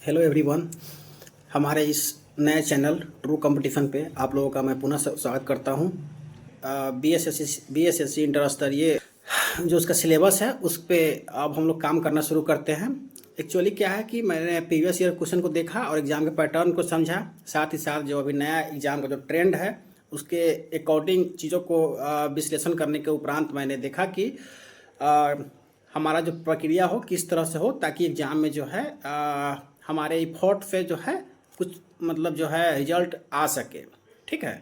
Hello everyone. हमारे इस नए चैनल ट्रू कंपटीशन पे आप लोगों का मैं पुनः स्वागत करता हूँ। B S S C inter स्तरीय जो उसका सिलेबस है उस पे अब हम लोग काम करना शुरू करते हैं। एक्चुअली क्या है कि मैंने प्रीवियस ईयर क्वेश्चन को देखा और एग्ज़ाम के पैटर्न को समझा, साथ ही साथ जो अभी नया एग्ज़ाम का जो ट्रेंड है उसके अकॉर्डिंग चीज़ों को विश्लेषण करने के उपरांत मैंने देखा कि अ, हमारा जो प्रक्रिया हो किस तरह से हो ताकि एग्ज़ाम में जो है हमारे इफोर्ट से जो है कुछ मतलब जो है रिजल्ट आ सके। ठीक है,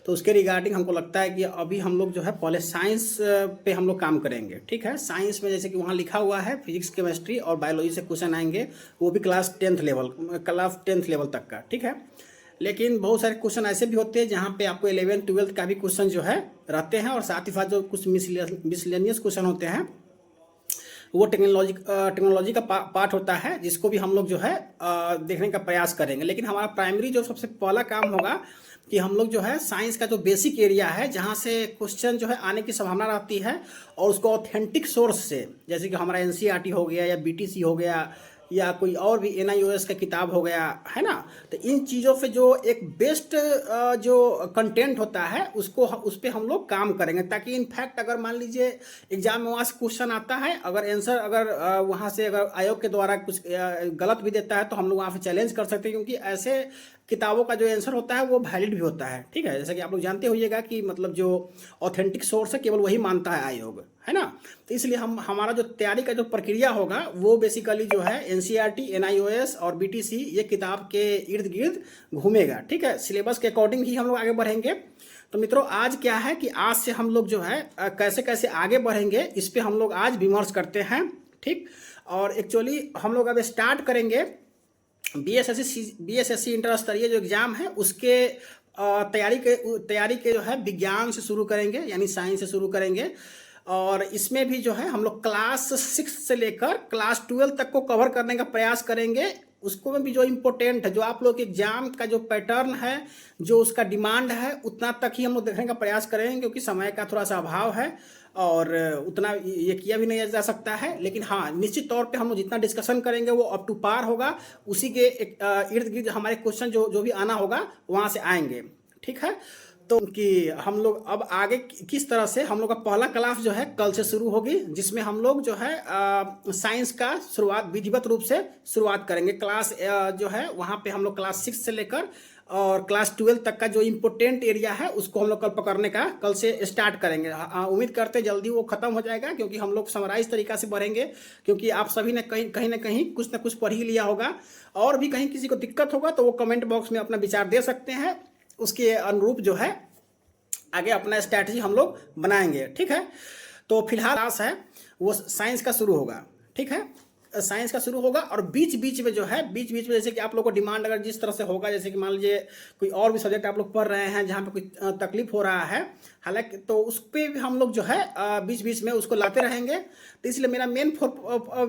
तो उसके रिगार्डिंग हमको लगता है कि अभी हम लोग जो है पहले साइंस पे हम लोग काम करेंगे। ठीक है, साइंस में जैसे कि वहाँ लिखा हुआ है फिजिक्स केमिस्ट्री और बायोलॉजी से क्वेश्चन आएंगे, वो भी क्लास टेंथ लेवल तक का। ठीक है, लेकिन बहुत सारे क्वेश्चन ऐसे भी होते हैं जहाँ पे आपको 11th 12th का भी क्वेश्चन जो है रहते हैं, और साथ ही साथ जो कुछ मिसलेनियस क्वेश्चन होते हैं वो टेक्नोलॉजी का पार्ट होता है, जिसको भी हम लोग जो है देखने का प्रयास करेंगे। लेकिन हमारा प्राइमरी जो सबसे पहला काम होगा कि हम लोग जो है साइंस का जो बेसिक एरिया है जहाँ से क्वेश्चन जो है आने की संभावना रहती है, और उसको ऑथेंटिक सोर्स से, जैसे कि हमारा एनसीईआरटी हो गया या बीटीसी हो गया या कोई और भी एनआईओएस का किताब हो गया है ना, तो इन चीज़ों पे जो एक बेस्ट जो कंटेंट होता है उसको उस पर हम लोग काम करेंगे, ताकि इनफैक्ट अगर मान लीजिए एग्जाम में वहाँ से क्वेश्चन आता है, अगर आंसर अगर वहाँ से अगर आयोग के द्वारा कुछ गलत भी देता है तो हम लोग वहाँ पे चैलेंज कर सकते हैं, क्योंकि ऐसे किताबों का जो आंसर होता है वो वैलिड भी होता है। ठीक है, जैसा कि आप लोग जानते होइएगा कि मतलब जो ऑथेंटिक सोर्स है केवल वही मानता है आयोग, है ना। तो इसलिए हमारा जो तैयारी का जो प्रक्रिया होगा वो बेसिकली जो है एनसीईआरटी, एनआईओएस और बीटीसी ये किताब के इर्द गिर्द घूमेगा। ठीक है, सिलेबस के अकॉर्डिंग ही हम लोग आगे बढ़ेंगे। तो मित्रों, आज क्या है कि आज से हम लोग जो है कैसे कैसे आगे बढ़ेंगे इस पे हम लोग आज विमर्श करते हैं। ठीक, और एक्चुअली हम लोग अब स्टार्ट करेंगे B S S C inter स्तरीय जो एग्जाम है उसके तैयारी के जो है विज्ञान से शुरू करेंगे, यानी साइंस से शुरू करेंगे। और इसमें भी जो है हम लोग क्लास 6 से लेकर क्लास 12 तक को कवर करने का प्रयास करेंगे। उसको में भी जो इम्पोर्टेंट है, जो आप लोग के एग्जाम का जो पैटर्न है, जो उसका डिमांड है, उतना तक ही हम लोग देखने का प्रयास करेंगे, क्योंकि समय का थोड़ा सा अभाव है और उतना ये किया भी नहीं जा सकता है। लेकिन हाँ, निश्चित तौर पे हम लोग जितना डिस्कशन करेंगे वो अप टू पार होगा, उसी के इर्द गिर्द हमारे क्वेश्चन जो जो भी आना होगा वहाँ से आएंगे। ठीक है, तो कि हम लोग अब आगे किस तरह से हम लोग का पहला क्लास जो है कल से शुरू होगी, जिसमें हम लोग जो है साइंस का शुरुआत विधिवत रूप से शुरुआत करेंगे। क्लास जो है वहाँ पे हम लोग क्लास 6 से लेकर और क्लास 12 तक का जो इम्पोर्टेंट एरिया है उसको हम लोग कल पकड़ने का कल से स्टार्ट करेंगे। उम्मीद करते हैं जल्दी वो खत्म हो जाएगा, क्योंकि हम लोग समराइज तरीका से बढ़ेंगे, क्योंकि आप सभी ने कहीं ना कहीं कुछ ना कुछ पढ़ ही लिया होगा। और भी कहीं किसी को दिक्कत होगा तो वो कमेंट बॉक्स में अपना विचार दे सकते हैं, उसके अनुरूप जो है आगे अपना स्ट्रैटेजी हम लोग बनाएंगे। ठीक है, तो फिलहाल क्लास है वो साइंस का शुरू होगा। ठीक है, साइंस का शुरू होगा, और बीच बीच में जो है बीच बीच में जैसे कि आप लोग को डिमांड अगर जिस तरह से होगा, जैसे कि मान लीजिए कोई और भी सब्जेक्ट आप लोग पढ़ रहे हैं जहाँ पे कोई तकलीफ हो रहा है, हालांकि तो उस पर भी हम लोग जो है बीच बीच में उसको लाते रहेंगे। तो इसलिए मेरा मेन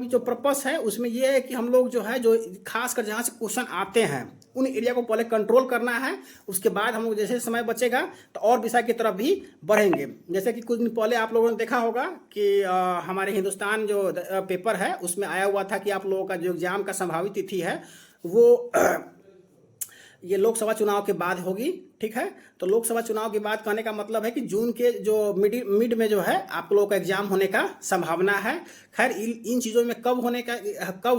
जो पर्पस है उसमें यह है कि हम लोग जो है जो खासकर जहाँ से क्वेश्चन आते हैं उन एरिया को पहले कंट्रोल करना है। उसके बाद हम लोग जैसे समय बचेगा तो और विषय की तरफ भी बढ़ेंगे। जैसे कि कुछ दिन पहले आप लोगों ने देखा होगा कि हमारे हिंदुस्तान जो पेपर है उसमें आया हुआ था कि आप लोगों का जो एग्जाम का संभावित तिथि है वो ये लोकसभा चुनाव के बाद होगी। ठीक है, तो लोकसभा चुनाव के बाद कहने का मतलब है कि जून के जो मिड में जो है आप लोगों का एग्जाम होने का संभावना है। खैर इन चीज़ों में कब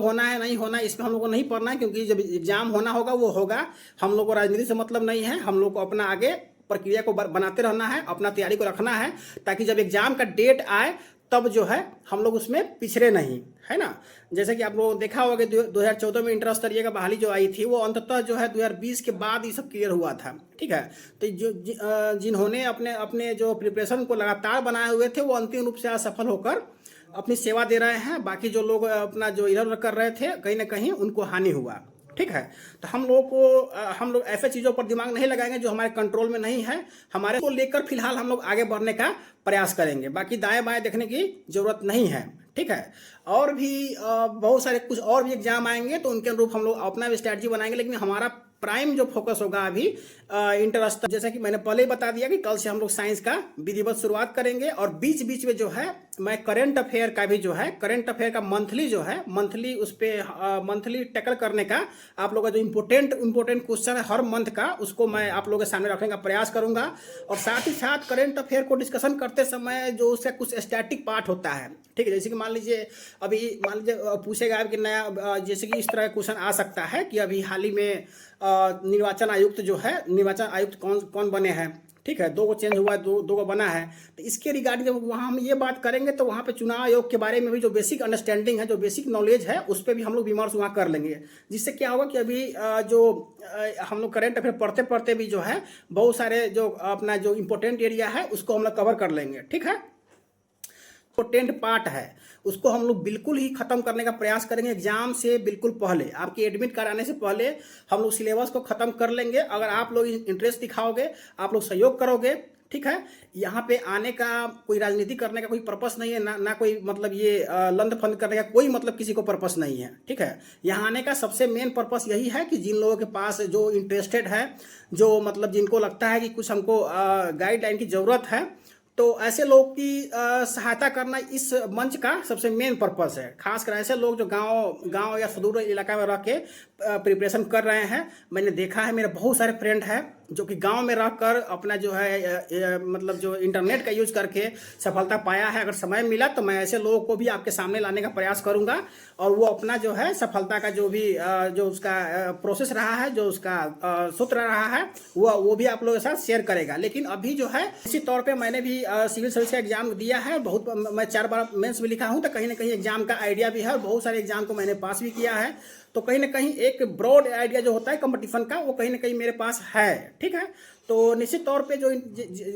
होना है नहीं होना इसमें हम लोग को नहीं पढ़ना है, क्योंकि जब एग्जाम होना होगा वो होगा। हम लोग को राजनीति से मतलब नहीं है, हम लोग को अपना आगे प्रक्रिया को बनाते रहना है, अपना तैयारी को रखना है, ताकि जब एग्जाम का डेट आए तब जो है हम लोग उसमें पिछड़े नहीं, है ना। जैसे कि आप लोगों ने देखा होगा कि 2014 में इंटर स्तरीय का बहाली जो आई थी वो अंततः जो है 2020 के बाद ये सब क्लियर हुआ था। ठीक है, तो जिन्होंने अपने अपने जो प्रिपरेशन को लगातार बनाए हुए थे वो अंतिम रूप से असफल होकर अपनी सेवा दे रहे हैं। बाकी जो लोग अपना जो इधर उधर कर रहे थे कहीं ना कहीं उनको हानि हुआ। ठीक है, तो हम लोग ऐसे चीज़ों पर दिमाग नहीं लगाएंगे जो हमारे कंट्रोल में नहीं है। हमारे को लेकर फिलहाल हम लोग आगे बढ़ने का प्रयास करेंगे, बाकी दाएं बाएं देखने की जरूरत नहीं है। ठीक है, और भी बहुत सारे कुछ और भी एग्जाम आएंगे तो उनके अनुरूप हम लोग अपना भी स्ट्रैटेजी बनाएंगे, लेकिन हमारा प्राइम जो फोकस होगा अभी इंटरेस्ट, जैसा कि मैंने पहले ही बता दिया कि कल से हम लोग साइंस का विधिवत शुरुआत करेंगे। और बीच बीच में जो है मैं करंट अफेयर का भी जो है, करंट अफेयर का मंथली जो है, मंथली उस पर मंथली टैकल करने का आप लोगों का जो इम्पोर्टेंट क्वेश्चन है हर मंथ का, उसको मैं आप लोगों के सामने रखने का प्रयास करूंगा। और साथ ही साथ करंट अफेयर को डिस्कशन करते समय जो उसका कुछ स्टैटिक पार्ट होता है, ठीक है, जैसे कि मान लीजिए पूछेगा कि नया, जैसे कि इस तरह का क्वेश्चन आ सकता है कि अभी हाल ही में निर्वाचन आयुक्त जो है, निर्वाचन आयुक्त कौन कौन बने हैं, ठीक है, 2 को चेंज हुआ, 2 को बना है। तो इसके रिगार्डिंग जब वहाँ हम ये बात करेंगे तो वहाँ पे चुनाव आयोग के बारे में भी जो बेसिक अंडरस्टैंडिंग है, जो बेसिक नॉलेज है, उस पर भी हम लोग विमर्श वहाँ कर लेंगे। जिससे क्या होगा कि अभी हम लोग करंट अफेयर पढ़ते पढ़ते भी जो है बहुत सारे जो अपना जो इम्पोर्टेंट एरिया है उसको हम लोग कवर कर लेंगे, ठीक है। इम्पोर्टेंट पार्ट है उसको हम लोग बिल्कुल ही खत्म करने का प्रयास करेंगे एग्जाम से बिल्कुल पहले, आपकी एडमिट कराने से पहले हम लोग सिलेबस को खत्म कर लेंगे। अगर आप लोग इंटरेस्ट दिखाओगे, आप लोग सहयोग करोगे, ठीक है। यहाँ पे आने का कोई राजनीति करने का कोई पर्पस नहीं है, ना कोई मतलब ये लंद फंद करने का कोई मतलब किसी को पर्पस नहीं है, ठीक है। यहाँ आने का सबसे मेन पर्पस यही है कि जिन लोगों के पास जो इंटरेस्टेड है, जो मतलब जिनको लगता है कि कुछ हमको गाइडलाइन की ज़रूरत है, तो ऐसे लोग की सहायता करना इस मंच का सबसे मेन पर्पस है। खासकर ऐसे लोग जो गांव या सुदूर इलाका में रह के प्रिपरेशन कर रहे हैं। मैंने देखा है, मेरे बहुत सारे फ्रेंड हैं जो कि गांव में रहकर अपना जो है मतलब जो इंटरनेट का यूज करके सफलता पाया है। अगर समय मिला तो मैं ऐसे लोगों को भी आपके सामने लाने का प्रयास करूंगा और वो अपना जो है सफलता का जो भी जो उसका प्रोसेस रहा है, जो उसका सूत्र रहा है, वो भी आप लोगों के साथ शेयर करेगा। लेकिन अभी जो है इसी तौर पर मैंने भी सिविल सर्विस का एग्जाम दिया है, बहुत मैं 4 बार मेंस भी लिखा हूँ, तो कहीं ना कहीं एग्जाम का आइडिया भी है और बहुत सारे एग्जाम को मैंने पास भी किया है। तो कहीं ना कहीं एक ब्रॉड आइडिया जो होता है कंपटीशन का, वो कहीं ना कहीं मेरे पास है, ठीक है। तो निश्चित तौर पे जो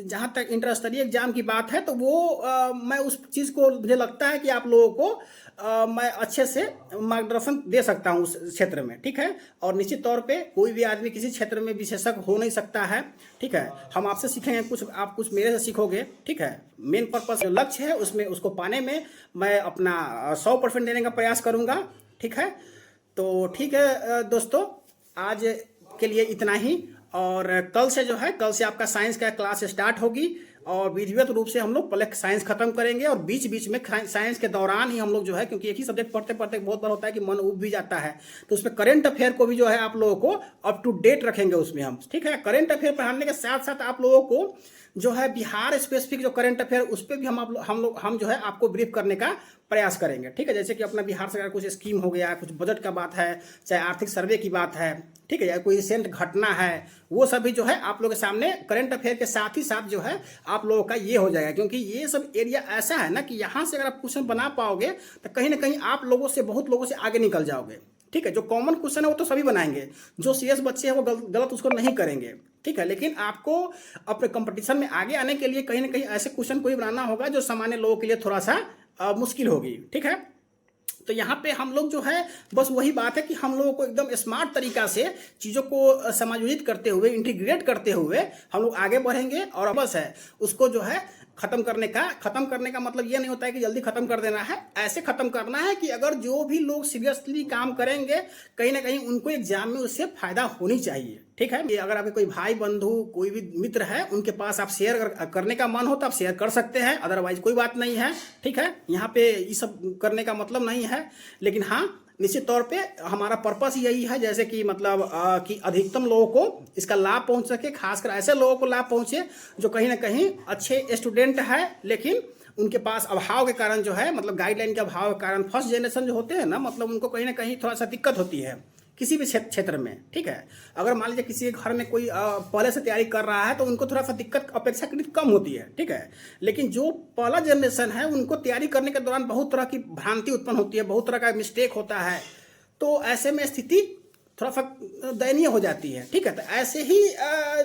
जहाँ तक इंटर स्तरीय एग्जाम की बात है, तो वो मैं उस चीज़ को, मुझे लगता है कि आप लोगों को मैं अच्छे से मार्गदर्शन दे सकता हूँ उस क्षेत्र में, ठीक है। और निश्चित तौर पे कोई भी आदमी किसी क्षेत्र में विशेषज्ञ हो नहीं सकता है, ठीक है। हम आपसे सीखेंगे कुछ, आप कुछ मेरे से सीखोगे, ठीक है। मेन पर्पस जो लक्ष्य है उसमें उसको पाने में मैं अपना 100% देने का प्रयास करूँगा, ठीक है। तो ठीक है दोस्तों, आज के लिए इतना ही। और कल से जो है, कल से आपका साइंस का क्लास स्टार्ट होगी और विधिवत रूप से हम लोग पहले साइंस खत्म करेंगे और बीच बीच में साइंस के दौरान ही हम लोग जो है, क्योंकि एक ही सब्जेक्ट पढ़ते पढ़ते बहुत बार होता है कि मन उब भी जाता है, तो उसमें करंट अफेयर को भी जो है आप लोगों को अप टू डेट रखेंगे उसमें हम, ठीक है। करंट अफेयर पढ़ाने के साथ साथ आप लोगों को जो है बिहार स्पेसिफिक जो करंट अफेयर, उस पर भी हम जो है आपको ब्रीफ करने का प्रयास करेंगे, ठीक है। जैसे कि अपना बिहार सरकार कुछ स्कीम हो गया, कुछ बजट का बात है, चाहे आर्थिक सर्वे की बात है, ठीक है, या कोई रिसेंट घटना है, वो सब भी जो है आप लोगों के सामने करंट अफेयर के साथ ही साथ जो है आप लोगों का ये हो जाएगा। क्योंकि ये सब एरिया ऐसा है ना कि यहाँ से अगर आप क्वेश्चन बना पाओगे तो कहीं ना कहीं आप लोगों से, बहुत लोगों से आगे निकल जाओगे, ठीक है। जो कॉमन क्वेश्चन है वो तो सभी बनाएंगे, जो सीएस बच्चे हैं वो गलत उसको नहीं करेंगे, ठीक है। लेकिन आपको अपने कंपटीशन में आगे आने के लिए कहीं ना कहीं ऐसे क्वेश्चन कोई बनाना होगा जो सामान्य लोगों के लिए थोड़ा सा मुश्किल होगी, ठीक है। तो यहाँ पे हम लोग जो है बस वही बात है कि हम लोगों को एकदम स्मार्ट तरीका से चीज़ों को समायोजित करते हुए, इंटीग्रेट करते हुए हम लोग आगे बढ़ेंगे। और बस है उसको जो है खत्म करने का मतलब ये नहीं होता है कि जल्दी खत्म कर देना है, ऐसे खत्म करना है कि अगर जो भी लोग सीरियसली काम करेंगे कहीं ना कहीं उनको एग्जाम में उससे फायदा होनी चाहिए, ठीक है। ये अगर आपके कोई भाई बंधु, कोई भी मित्र है, उनके पास आप शेयर करने का मन हो तो आप शेयर कर सकते हैं, अदरवाइज कोई बात नहीं है, ठीक है। यहाँ पे ये सब करने का मतलब नहीं है। लेकिन हाँ, निश्चित तौर पे हमारा पर्पस यही है, जैसे कि मतलब कि अधिकतम लोगों को इसका लाभ पहुंच सके, खासकर ऐसे लोगों को लाभ पहुंचे जो कहीं ना कहीं अच्छे स्टूडेंट है, लेकिन उनके पास अभाव के कारण जो है, मतलब गाइडलाइन के अभाव के कारण, फर्स्ट जनरेशन जो होते हैं ना, मतलब उनको कहीं ना कहीं थोड़ा सा दिक्कत होती है किसी भी क्षेत्र में, ठीक है। अगर मान लीजिए किसी घर में कोई पहले से तैयारी कर रहा है तो उनको थोड़ा सा दिक्कत अपेक्षाकृत कम होती है, ठीक है। लेकिन जो पहला जनरेशन है उनको तैयारी करने के दौरान बहुत तरह की भ्रांति उत्पन्न होती है, बहुत तरह का मिस्टेक होता है, तो ऐसे में स्थिति थोड़ा सा दयनीय हो जाती है, ठीक है। तो ऐसे ही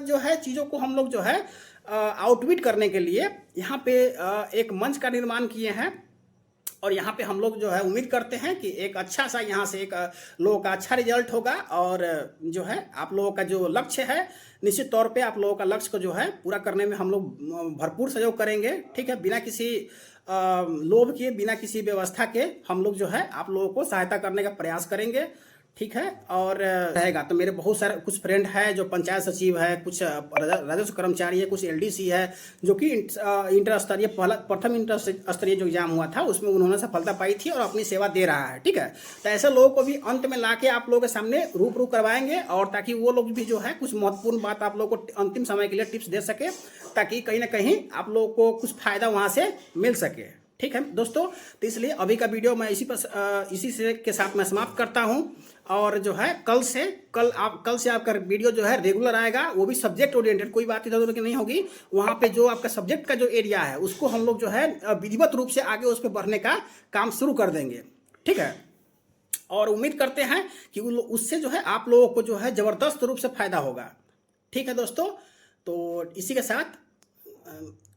जो है चीज़ों को हम लोग जो है आउटविट करने के लिए यहाँ पे एक मंच का निर्माण किए हैं। और यहाँ पे हम लोग जो है उम्मीद करते हैं कि एक अच्छा सा यहाँ से एक लोगों का अच्छा रिजल्ट होगा। और जो है आप लोगों का जो लक्ष्य है, निश्चित तौर पे आप लोगों का लक्ष्य को जो है पूरा करने में हम लोग भरपूर सहयोग करेंगे, ठीक है। बिना किसी लोभ के, बिना किसी व्यवस्था के हम लोग जो है आप लोगों को सहायता करने का प्रयास करेंगे, ठीक है। और रहेगा तो मेरे बहुत सारे कुछ फ्रेंड है जो पंचायत सचिव है, कुछ राजस्व कर्मचारी है, कुछ एलडीसी है, जो कि इंटर स्तरीय प्रथम इंटर स्तरीय जो एग्जाम हुआ था उसमें उन्होंने सफलता पाई थी और अपनी सेवा दे रहा है। ठीक है, तो ऐसे लोगों को भी अंत में लाके आप लोगों के सामने रूबरू करवाएंगे, और ताकि वो लोग भी जो है कुछ महत्वपूर्ण बात आप लोगों को अंतिम समय के लिए टिप्स दे सके, ताकि कहीं ना कहीं आप लोगों को कुछ फायदा वहाँ से मिल सके। ठीक है दोस्तों, तो इसलिए अभी का वीडियो मैं इसी से के साथ मैं समाप्त करता हूं, और जो है कल से आपका वीडियो जो है रेगुलर आएगा, वो भी सब्जेक्ट ओरिएंटेड, कोई बात इधर उधर की नहीं होगी। वहाँ पे जो आपका सब्जेक्ट का जो एरिया है उसको हम लोग जो है विधिवत रूप से आगे उस पर बढ़ने का काम शुरू कर देंगे। ठीक है, और उम्मीद करते हैं कि उससे जो है आप लोगों को जो है ज़बरदस्त रूप से फायदा होगा। ठीक है दोस्तों, तो इसी के साथ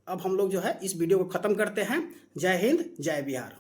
अब हम लोग जो है इस वीडियो को ख़त्म करते हैं। जय हिंद, जय बिहार।